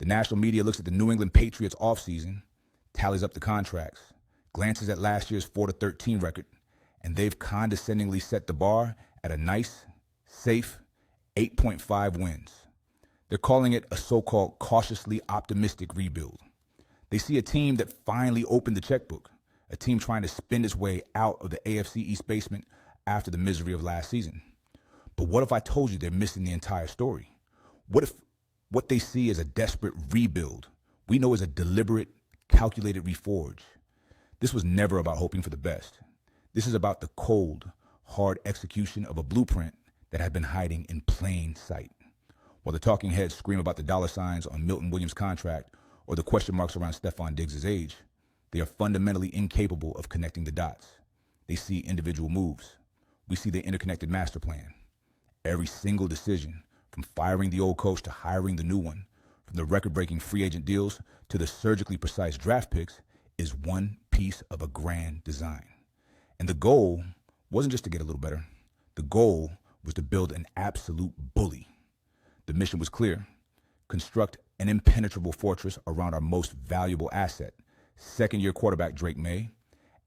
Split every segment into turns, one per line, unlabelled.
The national media looks at the New England Patriots offseason, tallies up the contracts, glances at last year's 4-13 record, and they've condescendingly set the bar at a nice, safe 8.5 wins. They're calling it a so-called cautiously optimistic rebuild. They see a team that finally opened the checkbook, a team trying to spin its way out of the AFC East basement after the misery of last season. But what if I told you they're missing the entire story? What if what they see is a desperate rebuild we know is a deliberate, calculated reforge? This was never about hoping for the best. This is about the cold, hard execution of a blueprint that had been hiding in plain sight. While the talking heads scream about the dollar signs on Milton Williams' contract or the question marks around Stefon Diggs' age, they are fundamentally incapable of connecting the dots. They see individual moves. We see the interconnected master plan. Every single decision, from firing the old coach to hiring the new one, from the record-breaking free agent deals to the surgically precise draft picks, is one piece of a grand design. And the goal wasn't just to get a little better. The goal was to build an absolute bully. The mission was clear: construct an impenetrable fortress around our most valuable asset, second-year quarterback Drake Maye,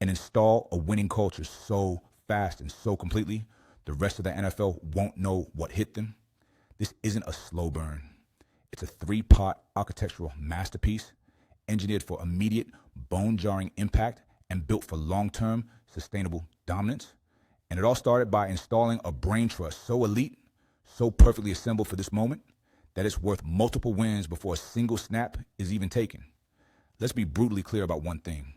and install a winning culture so fast and so completely the rest of the NFL won't know what hit them. This isn't a slow burn. It's a three-part architectural masterpiece engineered for immediate, bone-jarring impact and built for long-term, sustainable dominance. And it all started by installing a brain trust so elite, so perfectly assembled for this moment, that it's worth multiple wins before a single snap is even taken. Let's be brutally clear about one thing.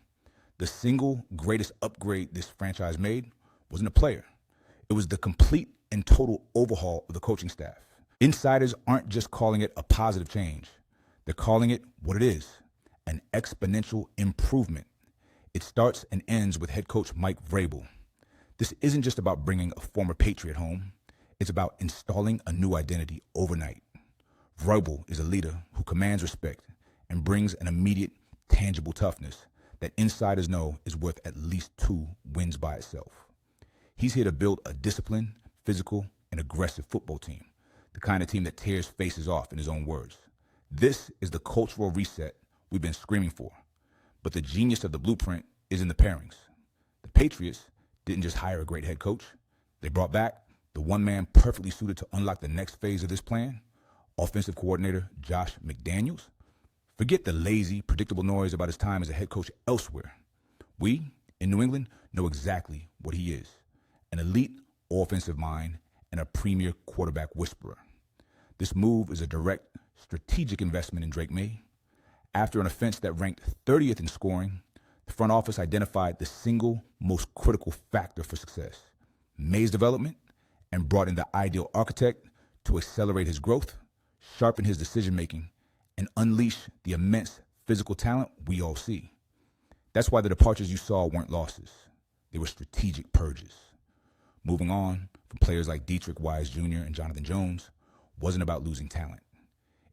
The single greatest upgrade this franchise made wasn't a player. It was the complete and total overhaul of the coaching staff. Insiders aren't just calling it a positive change. They're calling it what it is: an exponential improvement. It starts and ends with head coach Mike Vrabel. This isn't just about bringing a former Patriot home. It's about installing a new identity overnight. Vrabel is a leader who commands respect and brings an immediate, tangible toughness that insiders know is worth at least 2 wins by itself. He's here to build a disciplined, physical, and aggressive football team, the kind of team that tears faces off, in his own words. This is the cultural reset we've been screaming for. But the genius of the blueprint is in the pairings. The Patriots didn't just hire a great head coach. They brought back the one man perfectly suited to unlock the next phase of this plan: offensive coordinator Josh McDaniels. Forget the lazy, predictable noise about his time as a head coach elsewhere. We, in New England, know exactly what he is: an elite offensive mind and a premier quarterback whisperer. This move is a direct, strategic investment in Drake Maye. After an offense that ranked 30th in scoring, the front office identified the single most critical factor for success: Maye's development, and brought in the ideal architect to accelerate his growth, sharpen his decision-making, and unleash the immense physical talent we all see. That's why the departures you saw weren't losses. They were strategic purges. Moving on from players like Dietrich Wise Jr. and Jonathan Jones wasn't about losing talent.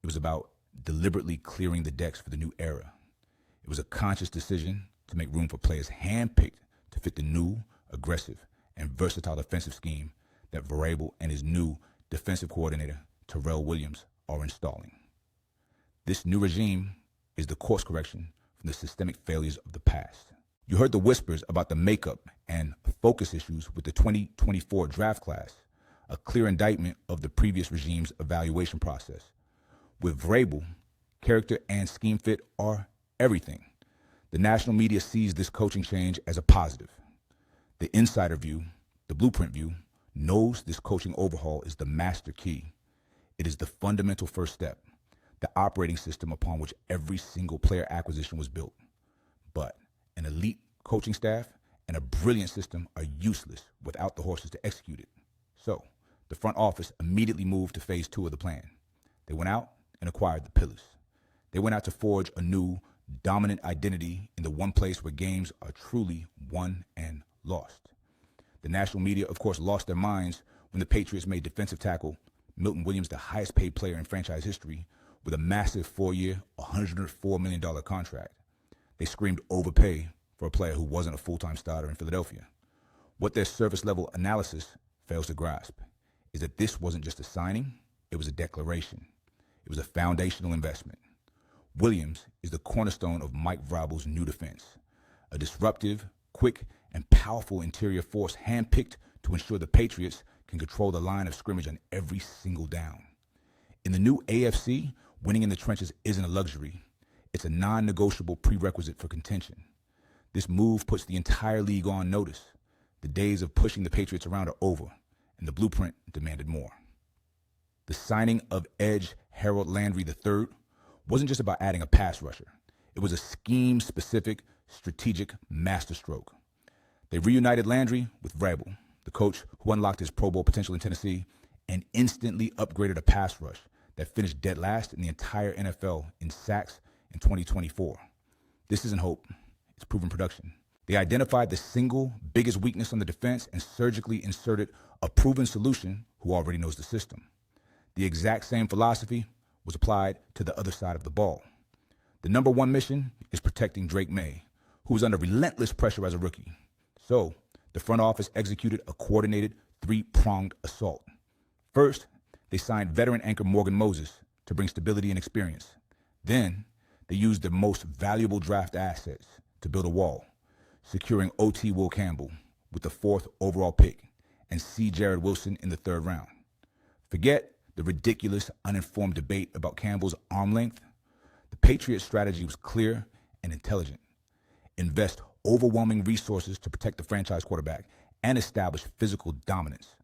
It was about deliberately clearing the decks for the new era. It was a conscious decision to make room for players handpicked to fit the new, aggressive, and versatile defensive scheme that Vrabel and his new defensive coordinator, Tyrell Williams, are installing. This new regime is the course correction from the systemic failures of the past. You heard the whispers about the makeup and focus issues with the 2024 draft class, a clear indictment of the previous regime's evaluation process. With Vrabel, character and scheme fit are everything. The national media sees this coaching change as a positive. The insider view, the blueprint view, knows this coaching overhaul is the master key. It is the fundamental first step, the operating system upon which every single player acquisition was built. But an elite coaching staff and a brilliant system are useless without the horses to execute it. So the front office immediately moved to phase 2 of the plan. They went out and acquired the pillars. They went out to forge a new, dominant identity in the one place where games are truly won and lost. The national media, of course, lost their minds when the Patriots made defensive tackle Milton Williams the highest paid player in franchise history with a massive 4-year, $104 million contract. They screamed overpay for a player who wasn't a full-time starter in Philadelphia. What their surface-level analysis fails to grasp is that this wasn't just a signing, it was a declaration. It was a foundational investment. Williams is the cornerstone of Mike Vrabel's new defense, a disruptive, quick, and powerful interior force handpicked to ensure the Patriots can control the line of scrimmage on every single down. In the new AFC, winning in the trenches isn't a luxury. It's a non-negotiable prerequisite for contention. This move puts the entire league on notice. The days of pushing the Patriots around are over, and the blueprint demanded more. The signing of edge Harold Landry III wasn't just about adding a pass rusher. It was a scheme-specific, strategic masterstroke. They reunited Landry with Vrabel, the coach who unlocked his Pro Bowl potential in Tennessee, and instantly upgraded a pass rush that finished dead last in the entire NFL in sacks in 2024. This isn't hope. It's proven production. They identified the single biggest weakness on the defense and surgically inserted a proven solution who already knows the system. The exact same philosophy was applied to the other side of the ball. The number one mission is protecting Drake Maye, who was under relentless pressure as a rookie. So, the front office executed a coordinated three-pronged assault. First, they signed veteran anchor Morgan Moses to bring stability and experience. Then, they used their most valuable draft assets to build a wall, securing OT Will Campbell with the 4th overall pick and C. Jared Wilson in the 3rd round. Forget the ridiculous, uninformed debate about Campbell's arm length. The Patriots' strategy was clear and intelligent. Invest overwhelming resources to protect the franchise quarterback and establish physical dominance.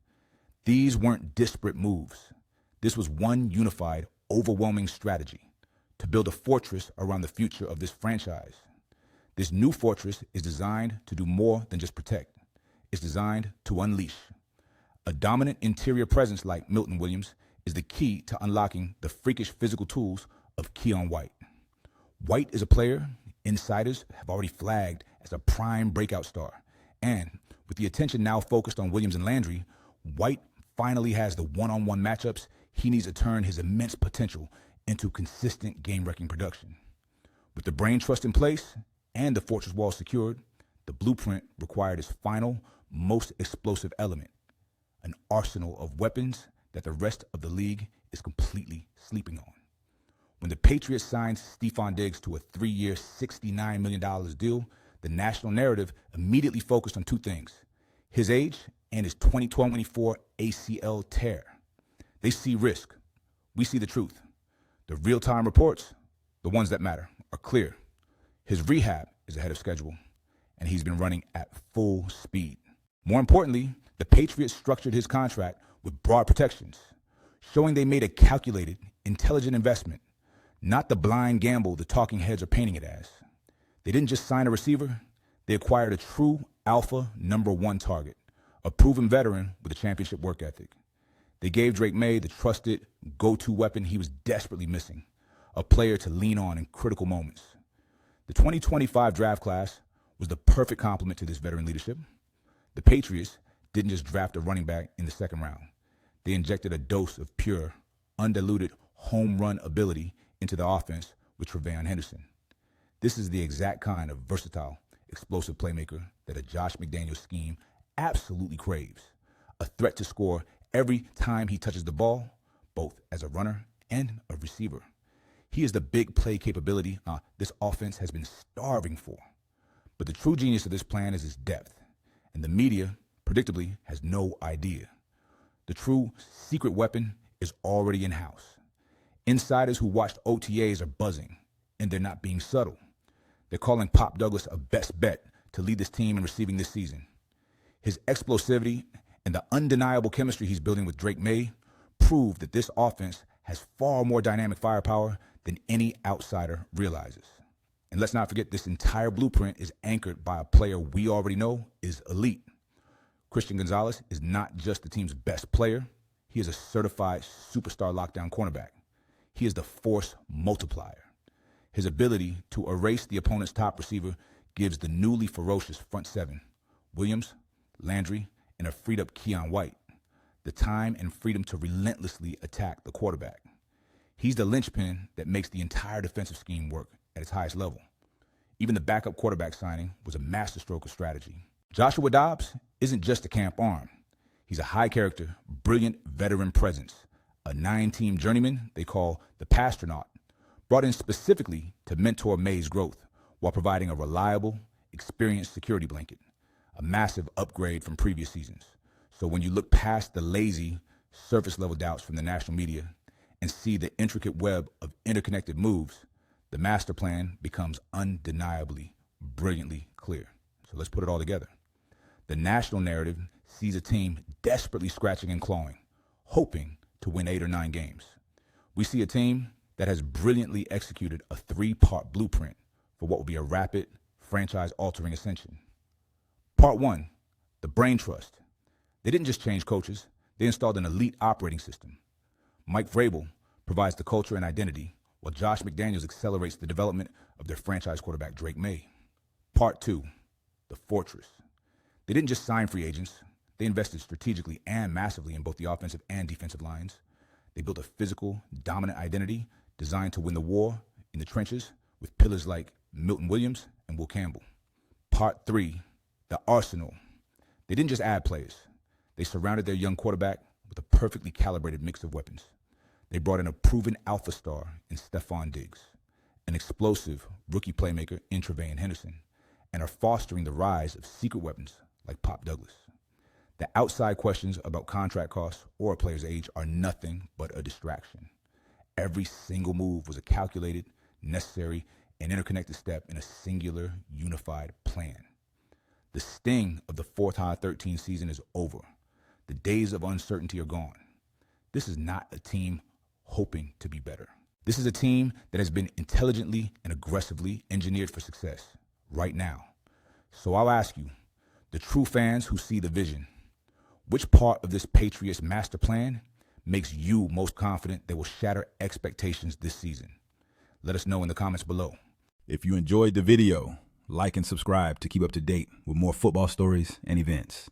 These weren't disparate moves. This was one unified, overwhelming strategy to build a fortress around the future of this franchise. This new fortress is designed to do more than just protect. It's designed to unleash. A dominant interior presence like Milton Williams is the key to unlocking the freakish physical tools of Keon White. White is a player insiders have already flagged as a prime breakout star. And with the attention now focused on Williams and Landry, White finally has the one-on-one matchups he needs to turn his immense potential into consistent game-wrecking production. With the brain trust in place and the fortress wall secured, the blueprint required its final, most explosive element, an arsenal of weapons that the rest of the league is completely sleeping on. When the Patriots signed Stefon Diggs to a 3-year, $69 million deal, the national narrative immediately focused on two things: his age and his 2024 ACL tear. They see risk. We see the truth. The real-time reports, the ones that matter, are clear. His rehab is ahead of schedule, and he's been running at full speed. More importantly, the Patriots structured his contract with broad protections, showing they made a calculated, intelligent investment, not the blind gamble the talking heads are painting it as. They didn't just sign a receiver, they acquired a true alpha number one target, a proven veteran with a championship work ethic. They gave Drake Maye the trusted go-to weapon he was desperately missing, a player to lean on in critical moments. The 2025 draft class was the perfect complement to this veteran leadership. The Patriots didn't just draft a running back in the 2nd round. They injected a dose of pure, undiluted home run ability into the offense with TreVeyon. This is the exact kind of versatile, explosive playmaker that a Josh McDaniels scheme absolutely craves. A threat to score every time he touches the ball, both as a runner and a receiver. He is the big play capability this offense has been starving for. But the true genius of this plan is its depth, and the media, predictably, has no idea. The true secret weapon is already in-house. Insiders who watched OTAs are buzzing, and they're not being subtle. They're calling Pop Douglas a best bet to lead this team in receiving this season. His explosivity and the undeniable chemistry he's building with Drake Maye prove that this offense has far more dynamic firepower than any outsider realizes. And let's not forget, this entire blueprint is anchored by a player we already know is elite. Christian Gonzalez is not just the team's best player. He is a certified superstar lockdown cornerback. He is the force multiplier. His ability to erase the opponent's top receiver gives the newly ferocious front seven, Williams, Landry, and a freed-up Keon White, the time and freedom to relentlessly attack the quarterback. He's the linchpin that makes the entire defensive scheme work at its highest level. Even the backup quarterback signing was a masterstroke of strategy. Joshua Dobbs isn't just a camp arm. He's a high-character, brilliant veteran presence, a 9-team journeyman they call the Pastronaut, brought in specifically to mentor Maye's growth while providing a reliable, experienced security blanket, a massive upgrade from previous seasons. So when you look past the lazy, surface-level doubts from the national media and see the intricate web of interconnected moves, the master plan becomes undeniably, brilliantly clear. So let's put it all together. The national narrative sees a team desperately scratching and clawing, hoping to win 8 or 9 games. We see a team that has brilliantly executed a 3-part blueprint for what will be a rapid, franchise-altering ascension. Part 1, the brain trust. They didn't just change coaches, they installed an elite operating system. Mike Vrabel provides the culture and identity, while Josh McDaniels accelerates the development of their franchise quarterback, Drake Maye. Part 2, the fortress. They didn't just sign free agents, they invested strategically and massively in both the offensive and defensive lines. They built a physical, dominant identity designed to win the war in the trenches with pillars like Milton Williams and Will Campbell. Part 3, the arsenal. They didn't just add players. They surrounded their young quarterback with a perfectly calibrated mix of weapons. They brought in a proven alpha star in Stefon Diggs, an explosive rookie playmaker in TreVeyon, and are fostering the rise of secret weapons like Pop Douglas. The outside questions about contract costs or a player's age are nothing but a distraction. Every single move was a calculated, necessary, and interconnected step in a singular, unified plan. The sting of the 4th high 13 season is over. The days of uncertainty are gone. This is not a team hoping to be better. This is a team that has been intelligently and aggressively engineered for success right now. So I'll ask you, the true fans who see the vision, which part of this Patriots master plan makes you most confident they will shatter expectations this season? Let us know in the comments below.
If you enjoyed the video, like and subscribe to keep up to date with more football stories and events.